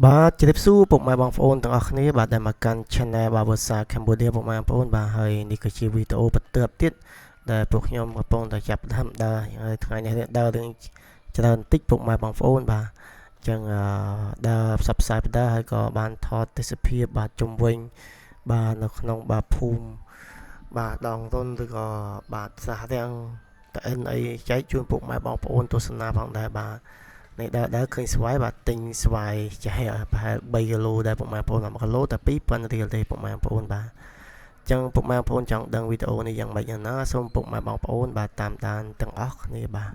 បាទជម្រាបសួរពុកម៉ែបងប្អូនទាំងអស់គ្នាបាទដែលមកកាន់ Channel បាវសា Cambodia ពុកម៉ែបងប្អូនបាទហើយនេះគឺជាវីដេអូបន្ទាប់ទៀតដែលពួកខ្ញុំកំពុងតែចាប់ផ្ដើមដើរហើយថ្ងៃនេះដើររឿងច្រើនតិចពុកម៉ែបងប្អូនបាទអញ្ចឹងដើរផ្សព្វផ្សាយបណ្ដាហើយក៏បានថតទេសភាពបាទជុំវិញបាទនៅក្នុងបាទភូមិបាទដងរុនឬក៏បាទសាសរាំងតអិនអីចែកជូនពុកម៉ែបងប្អូនទស្សនាផងដែរបាទនេះដើរឃើញស្វាយបាទទិញស្វាយចាស់ប្រហែល3គីឡូដែរពុកម៉ែបងប្អូន1គីឡូតែ2000រៀលទេពុកម៉ែបងប្អូនបាទអញ្ចឹងពុកម៉ែបងប្អូនចង់ដឹងវីដេអូនេះយ៉ាងម៉េចយ៉ាងណាសូមពុកម៉ែបងប្អូនបាទតាមដានទាំងអស់គ្នាបាទ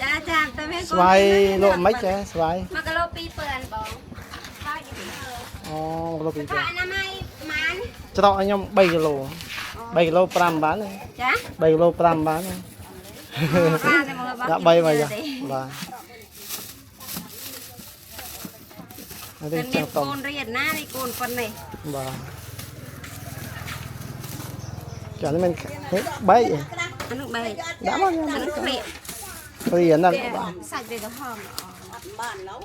ចាតែមានស្វាយលក់មិនចាស្វាយ1គីឡូ2000បងហើយអូគីឡូពីរអនាម័យម៉ានច្រកឲ្យខ្ញុំ3គីឡូ3គីឡូ5បានទេចា3គីឡូ5បានទេដាក់3មកចាបាទអត់ទេតែមានកូនរៀនណានេះកូនប៉ុណ្ណេះបាទចានេះមិនបែកអានោះបែកដាក់មកខ្ញុំអានោះព្រាកព្រៀនហ្នឹងបាទសាច់វាទៅហមបានឡូវ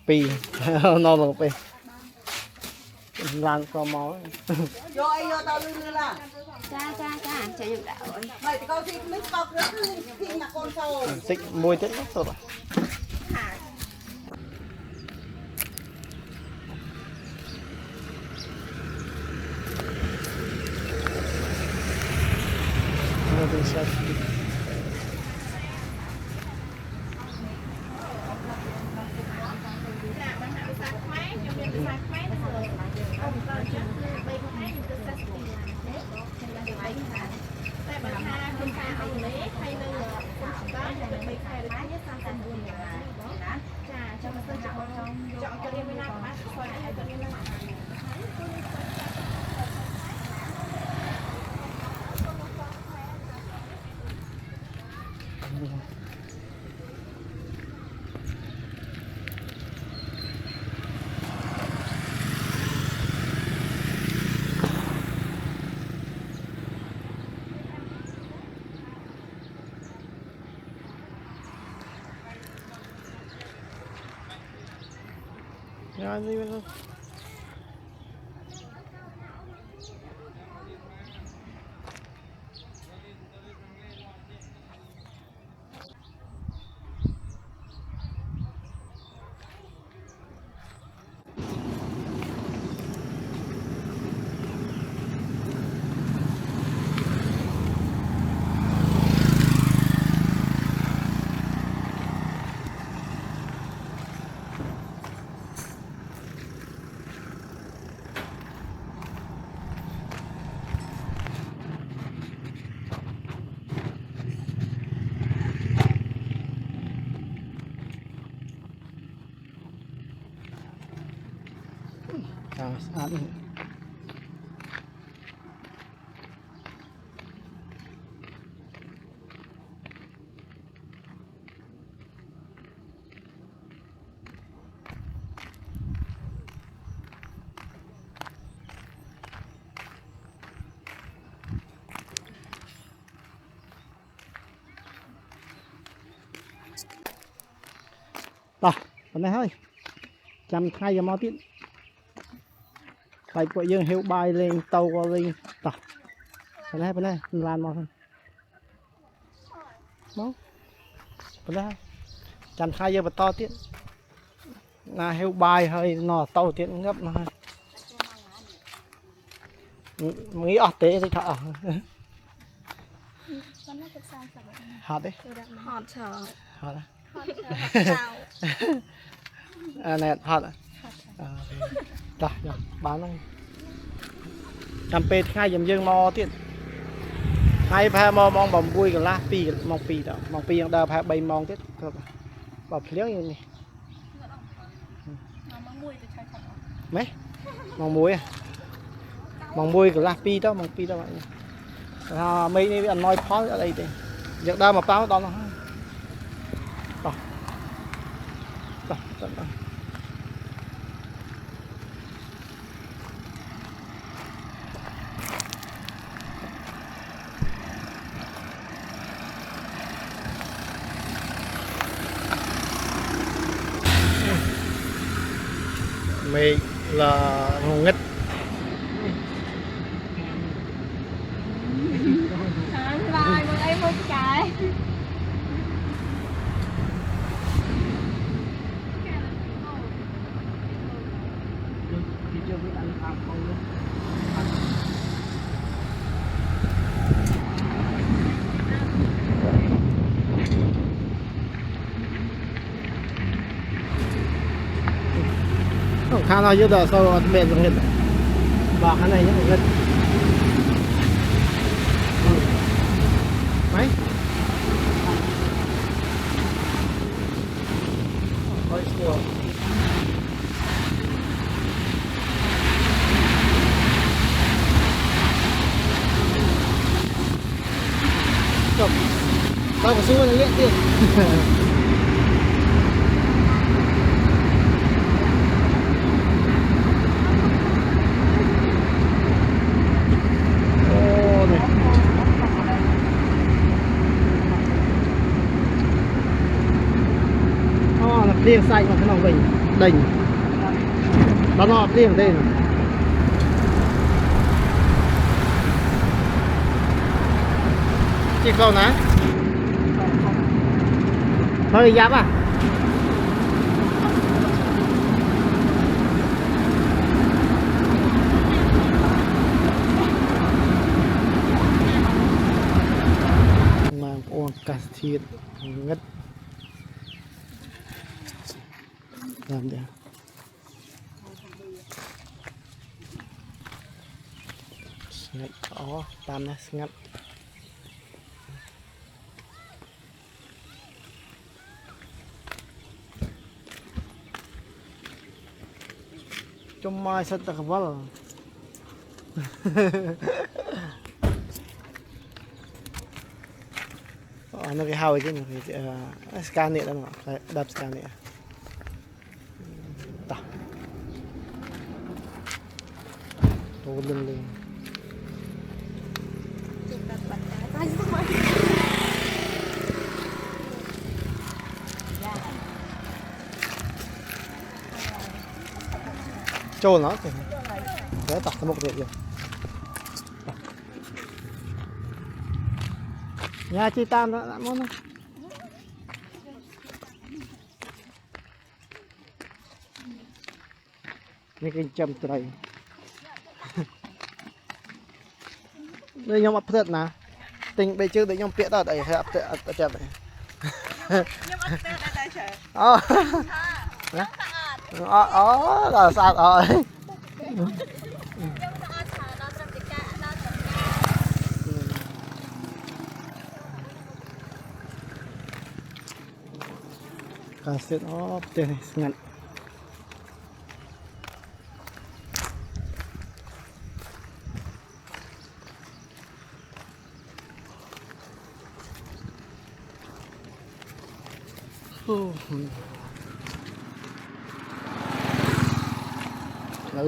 ពីរនៅក្នុងពេលឡានក៏មកយកអីយកទៅលឿនឡាចាចាំខ្ញុំដាក់អើយបើតកោទីមិនបោករត់គឺទីណាកូនចូលតិចមួយទៀតសុទ្ធមើលទៅសាច់ញ៉ាំនេះវិញស្អាតនេះតោះប៉ុណ្ណេះហើយចាំថ្ងៃយកមកទៀតបាយពួកយើងហេវបាយលេងតោក៏លេងតោះប៉ុណ្ណេះឡានមកមកប៉ុណ្ណេះចាំថ្ងៃយើងបន្តទៀតណាហេវបាយហើយណោះតោទៀតងឹបណោះងាយអស់ទេតិចថាអស់ហត់ទេហត់ឆោហត់អាណែហត់តោះបានហើយចាំពេលថ្ងៃយើងមកទៀតថ្ងៃប្រហែលម៉ោង9កន្លះ2ម៉ោង2តម៉ោង2យើងដើរប្រហែល3ម៉ោងទៀតបើភ្លៀងយើងនេះម៉ោង1ទៅឆាយខត់ម៉េះម៉ោង1ម៉ោង1កន្លះ2តម៉ោង2តថាមេឃនេះវាអត់ណយផលអត់អីទេយើងដើរមកប៉ោដល់នោះហើយតោះ Mày là hùng nghịch. Rồi mừng em một cái. Khá là giúp đỡ sau bên hùng nghịch. Và cái này nhé hùng nghịch. Mấy? Hơi xua. Chụp. Tao có xua là liện tiền. Riêng xanh mà cái nào bình đỉnh đó nó riêng đây này. Chị câu ná hơi giáp à mà uống cà thịt ngất làm được ngắt ó tam này ngắt trong mai sân tạc vỡ nó cái hao chứ nó scan này đó mà đập scan này đồ lưng lên trôn nó kìa để tắt một cái gì nhà chi tan đó đã món này cái châm tray đây nhóm ấp thật nè tình bây chứ để nhóm piệt ở đây hay ấp thật này là sao rồi kaset op deh sengat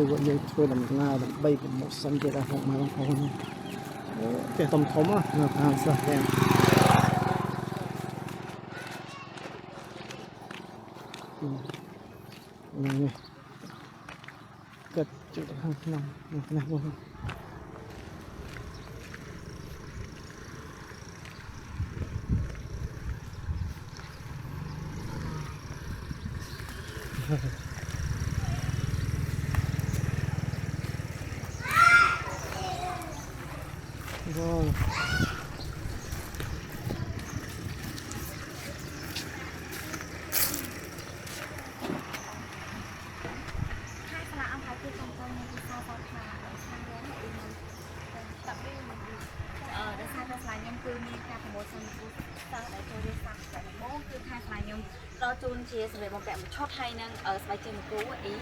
vẫn dây thôi làm nga làm bay của một sân kia là một máy bóng phone cái tầm thống à là hàng sơ đen này cất chữ hàng năm này luôn rồiเราจูนเชียร์สมัยบางแบบชอบไทยนั่งสบายใจมันกูอี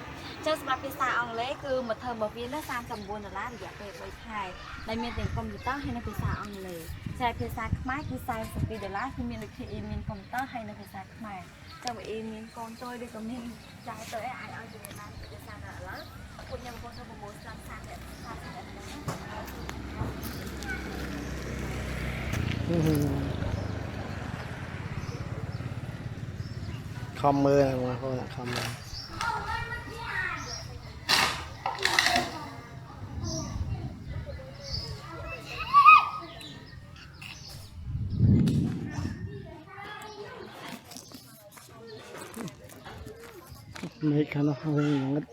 เจ้าสำหรับพิซซ่าอังเล่คือมาเธอมาวิ่งแล้ว3 จำบวนล้านอยากไปไทยในเมียนติ่งคอมพิวเตอร์ให้ในพิซซ่าอังเล่ใช้พิซซ่าขมายคือไซส์ปีเดล่าคือเมียนคืออีเมียนคอมพิวเตอร์ให้ในพิซซ่าขมายเจ้าอีเมียนกอนตัวด้วยกับเมียนใจตัวไอ้เอาอยู่ในร้านพิซซ่าแล้วคุณยังคงทำโปรโมชั่นสร้างแบบสร้างแบบคอมมือมาเขาคอมมือ mấy cái nó hơi ngất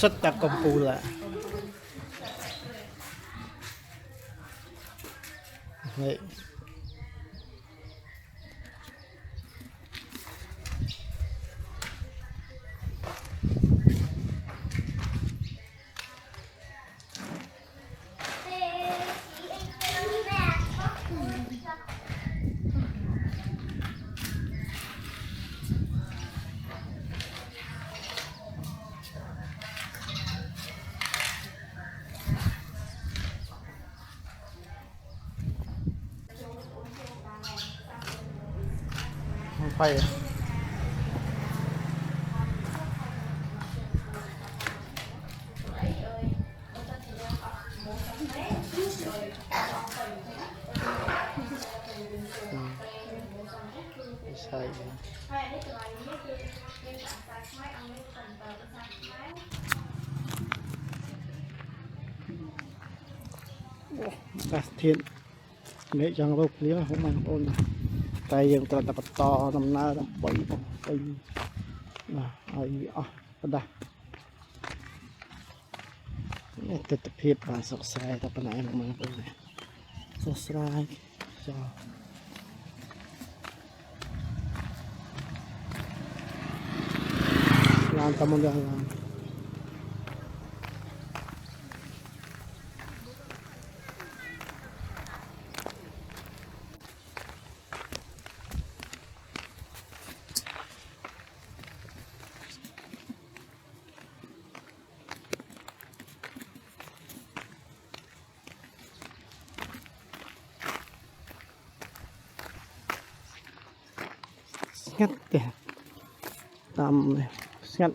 rất là công phu là đấy. Không phải sai thiên mẹ chẳng lúc lý mà không mang ôn tay dân ta tập to nằm na đập bậy bậy là ai đó tiếp tục hiệp và sọc sai tập này mà mang ôn này sọc sai cho làm tâm ơn làm ngắt kìa tầm này ngắt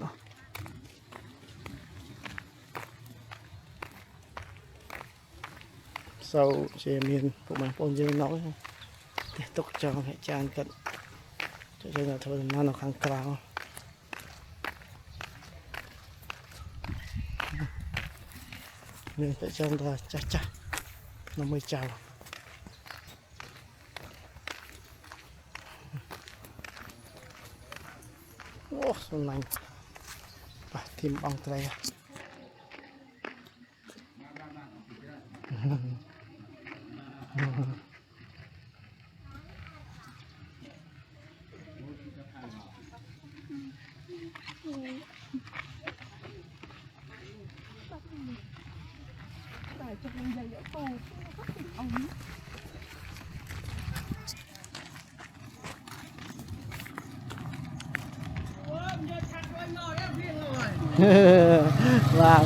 sau chế miền của mình ôn dương nói tiếp tục cho mẹ chan cận cho nên là thôi nó kháng cao nên phải trong ta chắc chắc nó mới chào ô xuân lành và tìm bằng tay và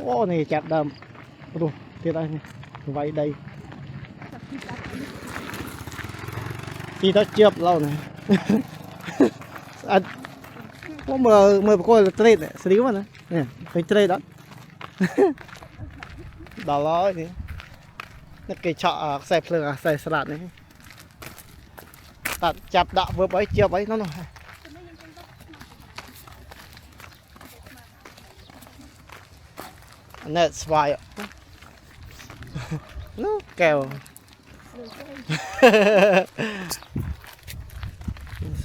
ô này chặt đầm rồi tiếp đây này vậy đây khi đó chớp lâu này anh có mờ coi là trade này xử lý mà nè cái trade đó đỏ lói thì nó cái chọ xe phơi xe salad nàyตัดจับดะvừa bấy chớp bấy nó rồi nè xoài nó kèo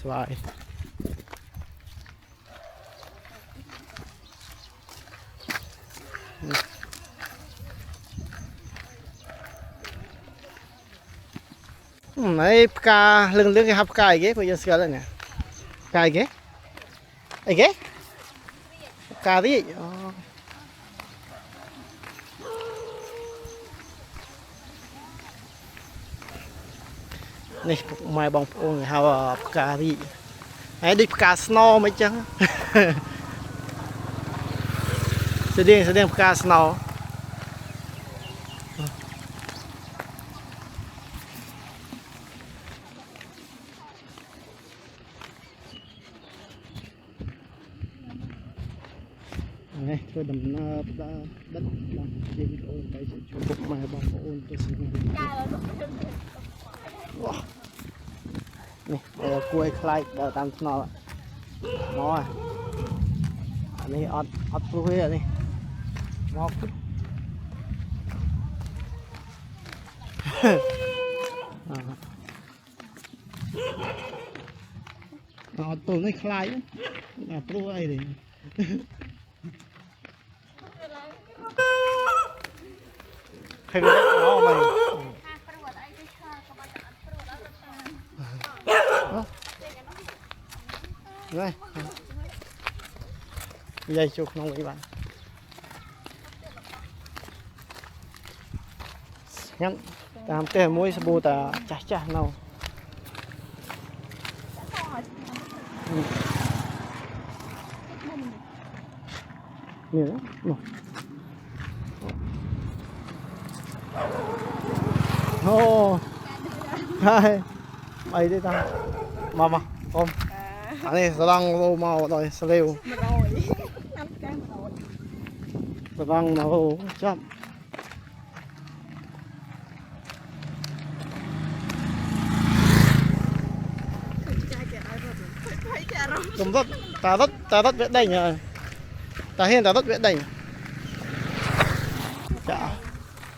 xoài này ca lưng lưng cái hấp cay ghế bây giờ sửa lại nè cay ghế ai ghế cà đi này mai bông ôn hao cà đi ấy đi cà snow mấy chăng sẽ đi cà snow này thôi đầm đất làm trên video đây sẽ chụp bụng mày bằng ôn tôi xin này đây là cua khai đào tam nó à anh ấy ọt cua này ngọt tôi này khai là cua này thì hay cái đó mày đây dây chụp không các bạn ngắn làm cái muối sbu ta chả nào nhiều lắm ô hai mày đi ta mà ôm anh này đang lô màu rồi sêu đang nó chậm cũng rất ta rất vẽ đành rồi ta hiện ta rất vẽ đành chả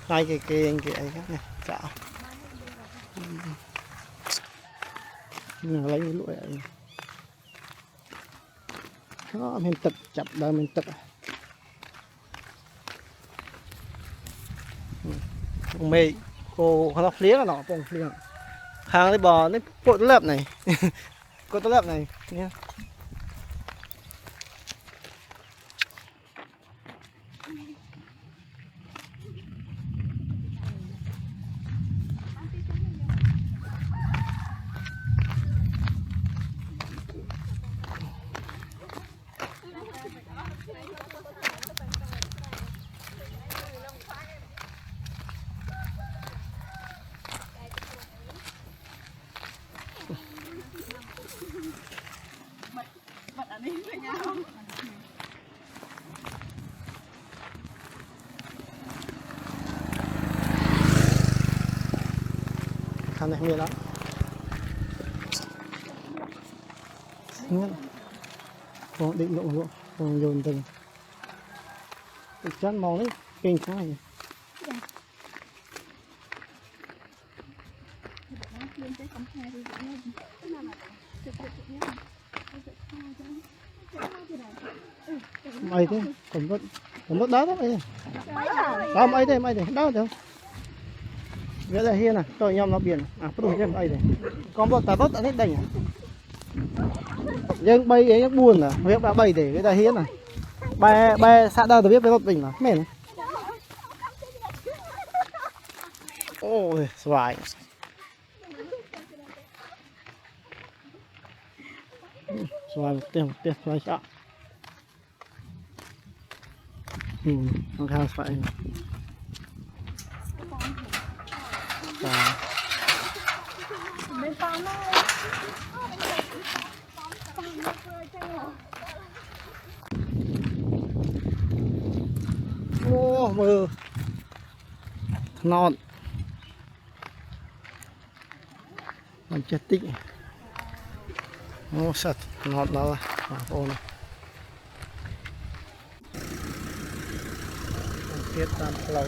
hai cái ấy khác này chả lấy lụi đó mình tập chặt đây mình tập mày cô nó phía là nó bông phía hàng cái bò nó cột lớp này cột lớp này nhé thằng này miệng lắm có định lộ lộ còn dồn từng chắn màu đấy kinh quá này mày thế còn mất đá đó mày đó mày đây đó được vậy là hiên à tôi nhom nó biển à có đủ thêm đây này con bọn ta tốt đã hết đây à nhưng bay ấy buồn à việc đã bay để cái ta hiên này bay xã đâu tôi biết với một bình mà mệt này ôi xoài xoài tiền xoài sợ con khao xoài ô mơ non mình chết tích ô sạch non đó ô này tiết tam lâu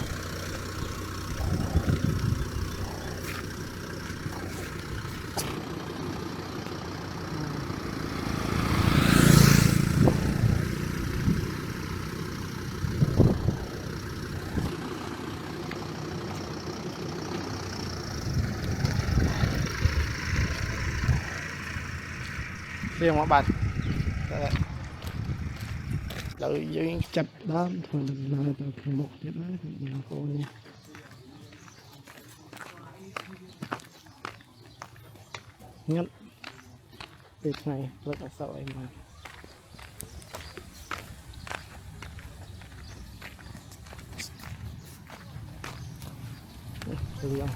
riêng các bạn đợi dưới chặt đám thường là từ một đến đấy nhà cô nha nhất việc này rất là sợ em mà không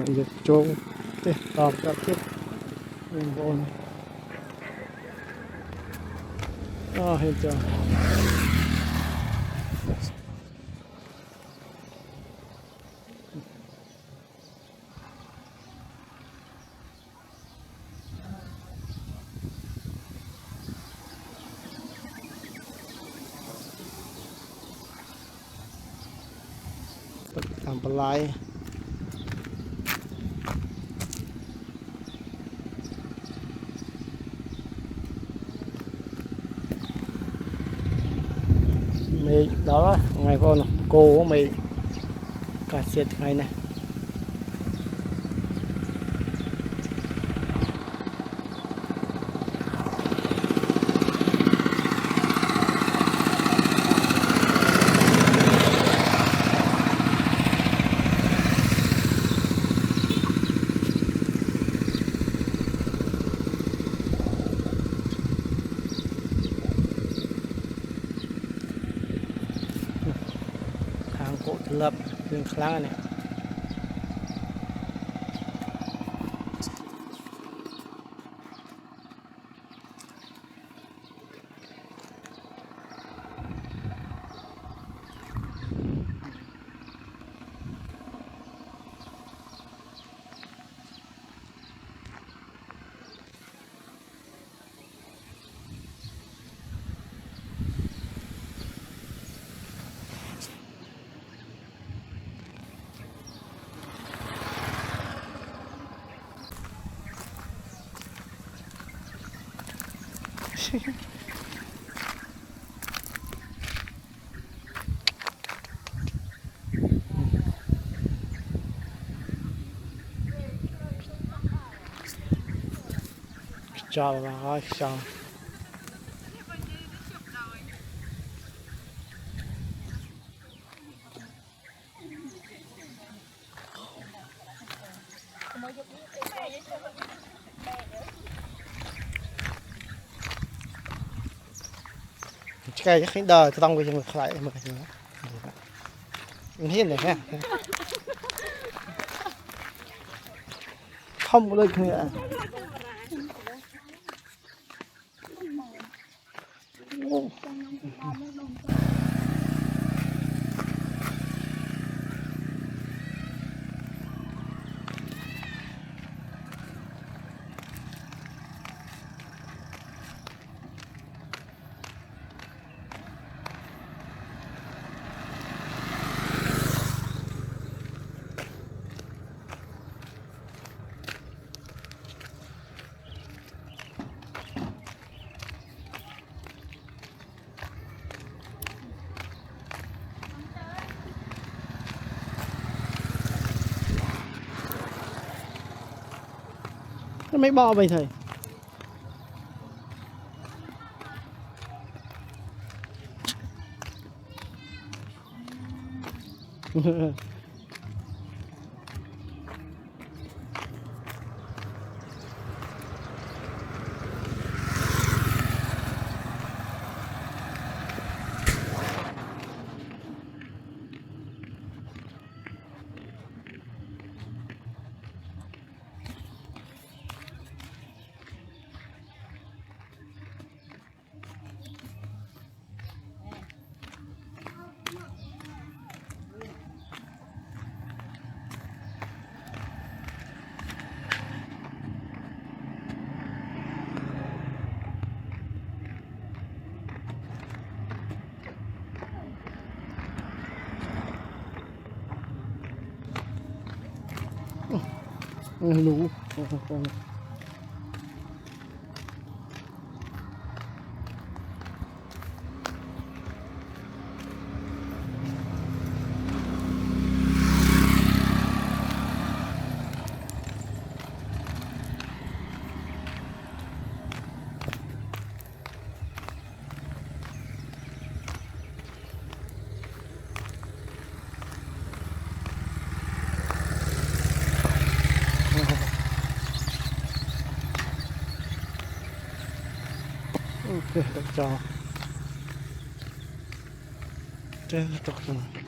យកចូលទេតបទៅទៀតបងប្អូនអូហេតុចាតាមបន្លាយមេឃដល់ថ្ងៃបងគោមេឃកាសៀតថ្ងៃនេះខាងគោធ្លាប់រឿងខ្លាំងនេះខ្យល់មកហើយខ្យល់ឆ្កែឃើញដើរត្រង់វាជាងខ្លាយមើលហ្នឹងមិនហ៊ានទេហ៎ធំដូចគ្នាไม่บอกไปเลยรู้ Oke, kacau. Jatuh.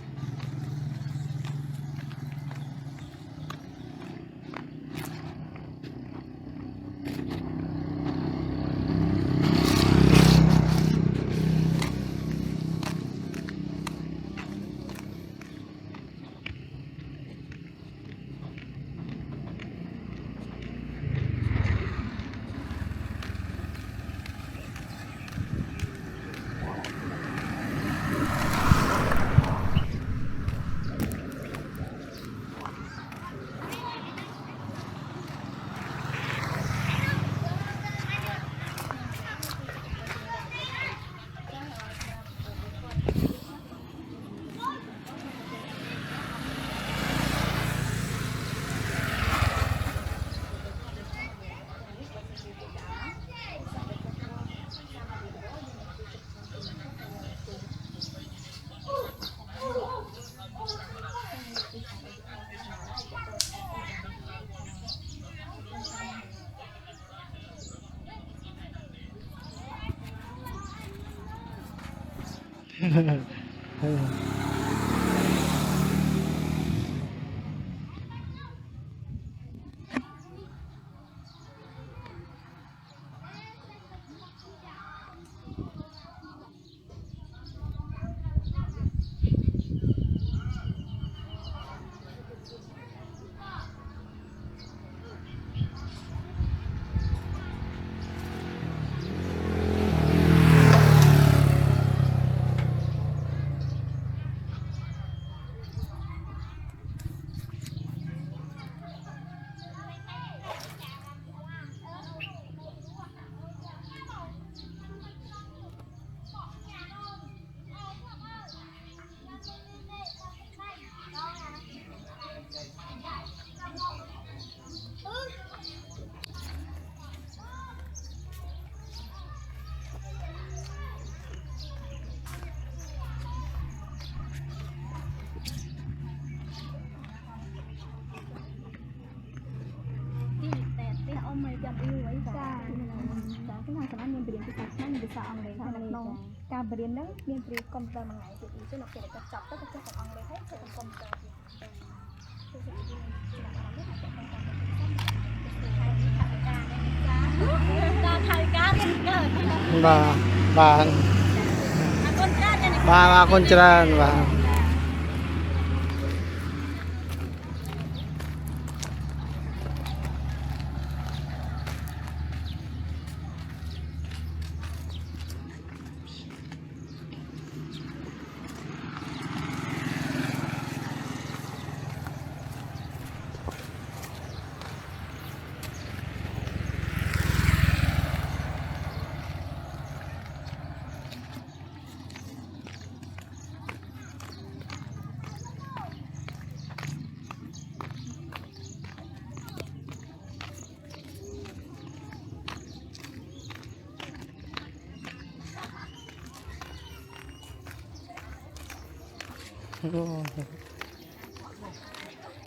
แต่เอามาจำเอาไว้จ้าที่ทางสำนักเรียนเรียนภาษาชั้นภาษาอังกฤษให้น้องการเรียนนั้นเรียนเรียนคอมพิวเตอร์มาไงสิอีซึ่งเราเกิดจะจับก็จะเจ้าของอังกฤษให้เจ้าของคอมพิวเตอร์ตาไทยการเกิด bà คนจ้าเนี่ย bà con trơn bà Oh.